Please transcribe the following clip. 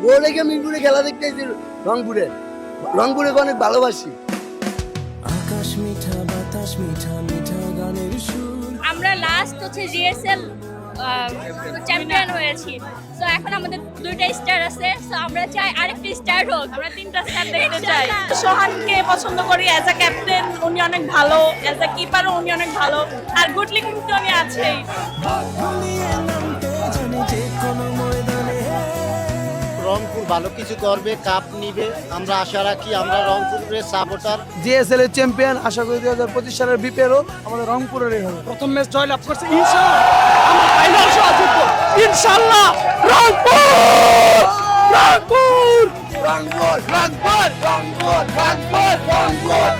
বউ রেখে মিরপুরে খেলা দেখতে এসেছি রংপুরে। রংপুরে অনেক ভালোবাসি। আকাশ মিঠা বাতাস মিঠা মিঠা গানের সুর। আমরা লাস্ট হচ্ছে জিএসএল চ্যাম্পিয়ন হয়েছি। সো এখন আমাদের দুইটা স্টার আছে। সো আমরা চাই আরেকটা স্টার হোক। আমরা তিনটা স্টার দেখতে চাই। সোহানকে পছন্দ করি অ্যাজ আ ক্যাপ্টেন, উনি অনেক ভালো, অ্যাজ আ কিপারও উনি অনেক ভালো, আর গুড লুকিং তো উনি আছেই। ভুলিয়ে নামতে জানে যে কোনো ময়দানে। রংপুর ভালো কিছু করবে, কাপ নিবে, আমরা আশা রাখি। আমরা রংপুরের সাপোর্টার। জিএসএল এর চ্যাম্পিয়ন আশা করি 2025 সালের বিপিএলও আমাদের রংপুরেরই হবে। প্রথম ম্যাচ জয়লাভ করছে, ইনশাআল্লাহ আমরা ফাইনাল সহ জিতবো ইনশাআল্লাহ। রংপুর রংপুর রংপুর রংপুর রংপুর রংপুর রংপুর